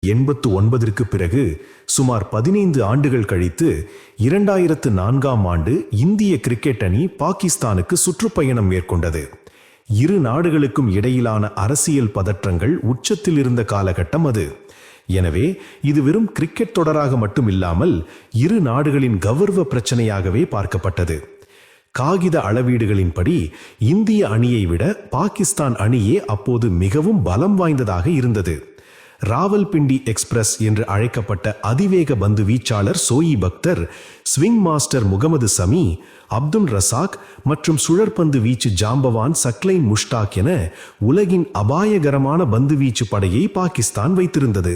1989 பிறகு சுமார் 15 ஆண்டுகள் கழித்து 2004ஆம் ஆண்டு இந்திய கிரிக்கெட் அணி பாகிஸ்தானுக்கு சுற்றுப்பயணம் மேற்கொண்டது. இரு நாடுகளுக்கும் இடையிலான அரசியல் பதற்றங்கள் உச்சத்தில் இருந்த காலகட்டம் அது. எனவே இது வெறும் கிரிக்கெட் தொடராக மட்டுமில்லாமல் இரு நாடுகளின் கௌரவ பிரச்சனையாகவே பார்க்கப்பட்டது. காகித அளவீடுகளின்படி இந்திய அணியை விட பாகிஸ்தான் அணியே அப்போது மிகவும் பலம் வாய்ந்ததாக இருந்தது. ராவல்பிண்டி எக்ஸ்பிரஸ் என்று அழைக்கப்பட்ட அதிவேக பந்து வீச்சாளர் சோயிப் அக்தர், ஸ்விங் மாஸ்டர் முகமது சமி, அப்துல் ரசாக் மற்றும் சுழற்பந்து வீச்சு ஜாம்பவான் சக்லைன் முஷ்டாக் என உலகின் அபாயகரமான பந்து வீச்சு படையை பாகிஸ்தான் வைத்திருந்தது.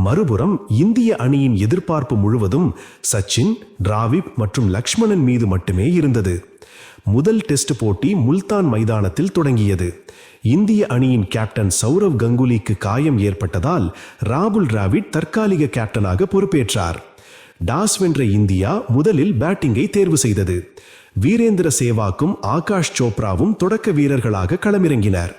மறுபுறம் இந்திய அணியின் எதிர்பார்ப்பு முழுவதும் சச்சின், டிராவிட் மற்றும் லக்ஷ்மணன் மீது மட்டுமே இருந்தது. முதல் டெஸ்ட் போட்டி முல்தான் மைதானத்தில் தொடங்கியது. இந்திய அணியின் கேப்டன் சௌரவ் கங்குலிக்கு காயம் ஏற்பட்டதால் ராகுல் டிராவிட் தற்காலிக கேப்டனாக பொறுப்பேற்றார். டாஸ் வென்ற இந்தியா முதலில் பேட்டிங்கை தேர்வு செய்தது. வீரேந்திர சேவாக்கும் ஆகாஷ் சோப்ராவும் தொடக்க வீரர்களாக களமிறங்கினர்.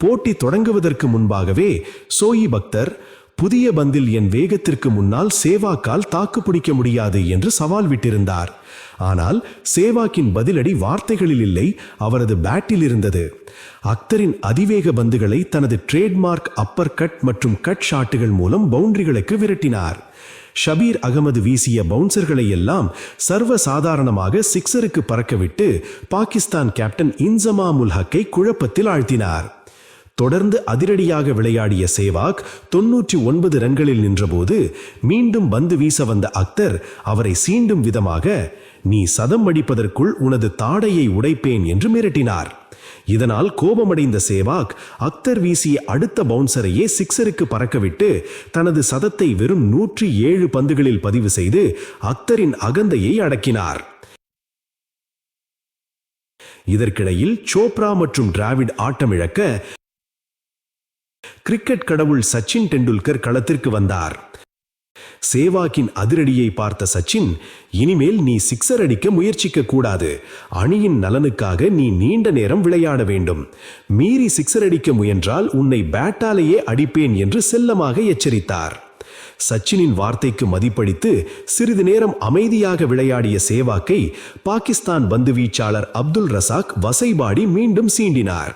போட்டி தொடங்குவதற்கு முன்பாகவே சோயிப் அக்தர், புதிய பந்தில் என் வேகத்திற்கு முன்னால் சேவாக்கால் தாக்கு பிடிக்க முடியாது என்று சவால் விட்டிருந்தார். ஆனால் சேவாக்கின் பதிலடி வார்த்தைகளில் இல்லை, அவரது பேட்டில் இருந்தது. அக்தரின் அதிவேக பந்துகளை தனது ட்ரேட்மார்க் அப்பர் கட் மற்றும் கட் ஷாட்டுகள் மூலம் பவுண்டரிகளுக்கு விரட்டினார். ஷபீர் அகமது வீசிய பவுன்சர்களை எல்லாம் சர்வ சாதாரணமாக சிக்ஸருக்கு பறக்கவிட்டு பாகிஸ்தான் கேப்டன் இன்சமாம் உல் ஹக்கை குழப்பத்தில் ஆழ்த்தினார். தொடர்ந்து அதிரடியாக விளையாடிய சேவாக் 99 ரன்களில் நின்றபோது மீண்டும் பந்து வீச வந்த அக்தர் அவரை சீண்டும் விதமாக, நீ சதம் அடிப்பதற்குள் உனது தாடையை உடைப்பேன் என்று மிரட்டினார். இதனால் கோபமடைந்த சேவாக் அக்தர் வீசிய அடுத்த பவுன்சரையே சிக்ஸருக்கு பறக்கவிட்டு தனது சதத்தை வெறும் 107 பந்துகளில் பதிவு செய்து அக்தரின் அகந்தையை அடக்கினார். இதற்கிடையில் சோப்ரா மற்றும் டிராவிட் ஆட்டமிழக்க கிரிக்கெட் கடவுள் சச்சின் டெண்டுல்கர் களத்திற்கு வந்தார். சேவாக்கின் அதிரடியை பார்த்த சச்சின், இனிமேல் நீ சிக்ஸர் அடிக்க முயற்சிக்க கூடாது, அணியின் நலனுக்காக நீ நீண்ட நேரம் விளையாட வேண்டும், மீறி சிக்ஸர் அடிக்க முயன்றால் உன்னை பேட்டாலேயே அடிப்பேன் என்று செல்லமாக எச்சரித்தார். சச்சினின் வார்த்தைக்கு மதிப்பளித்து சிறிது நேரம் அமைதியாக விளையாடிய சேவாக்கை பாகிஸ்தான் பந்து வீச்சாளர் அப்துல் ரசாக் வசைபாடி மீண்டும் சீண்டினார்.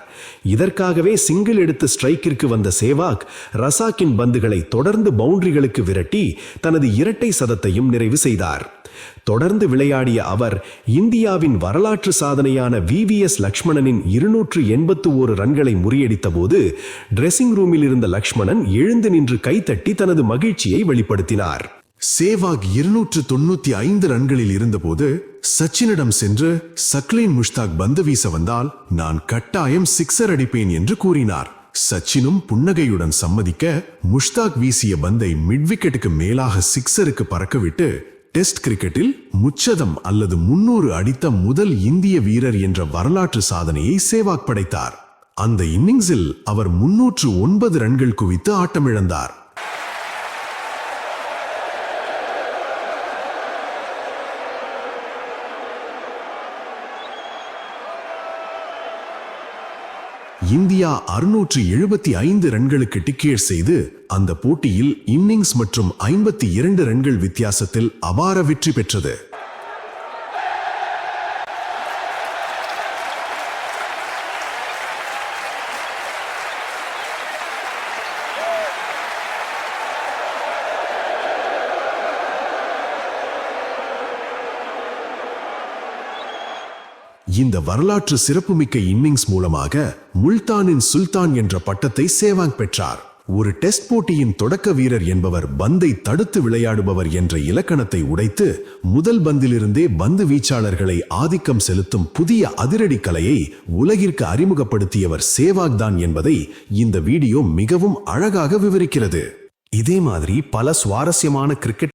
இதற்காகவே சிங்கிள் எடுத்து ஸ்ட்ரைக்கிற்கு வந்த சேவாக் ரசாக்கின் பந்துகளை தொடர்ந்து பவுண்டரிகளுக்கு விரட்டி தனது இரட்டை சதத்தையும் நிறைவு செய்தார். தொடர்ந்து விளையாடிய அவர் இந்தியாவின் வரலாற்று சாதனையான VVS லக்ஷ்மணனின் 281 ரன்களை முறியடித்த போது டிரெஸ்ஸிங் ரூமில் இருந்த லக்ஷ்மணன் எழுந்து நின்று கைத்தட்டி தனது மகிழ்ச்சியை வெளிப்படுத்தினார். சேவாக் 295 ரன்களில் இருந்தபோது சச்சினிடம் சென்று, சக்லைன் முஷ்டாக் பந்து வீச வந்தால் நான் கட்டாயம் சிக்ஸர் அடிப்பேன் என்று கூறினார். சச்சினும் புன்னகையுடன் சம்மதிக்க முஷ்டாக் வீசிய பந்தை மிட்விக்கெட்டுக்கு மேலாக சிக்ஸருக்கு பறக்கவிட்டு டெஸ்ட் கிரிக்கெட்டில் முச்சதம் அல்லது 300 அடித்த முதல் இந்திய வீரர் என்ற வரலாற்று சாதனையை சேவாக் படைத்தார். அந்த இன்னிங்ஸில் அவர் 309 ரன்கள் குவித்து ஆட்டமிழந்தார். இந்தியா 675 ரன்களுக்கு டிக்கெட் செய்து அந்த போட்டியில் இன்னிங்ஸ் மற்றும் 52 ரன்கள் வித்தியாசத்தில் அபார வெற்றி பெற்றது. இந்த வரலாற்று சிறப்புமிக்க இன்னிங்ஸ் மூலமாக முல்தானின் சுல்தான் என்ற பட்டத்தை சேவாக் பெற்றார். ஒரு டெஸ்ட் போட்டியின் தொடக்க வீரர் என்பவர் பந்தை தடுத்து விளையாடுபவர் என்ற இலக்கணத்தை உடைத்து முதல் பந்திலிருந்தே பந்து வீச்சாளர்களை ஆதிக்கம் செலுத்தும் புதிய அதிரடி கலையை உலகிற்கு அறிமுகப்படுத்தியவர் சேவாக் தான் என்பதை இந்த வீடியோ மிகவும் அழகாக விவரிக்கிறது. இதே மாதிரி பல சுவாரஸ்யமான கிரிக்கெட்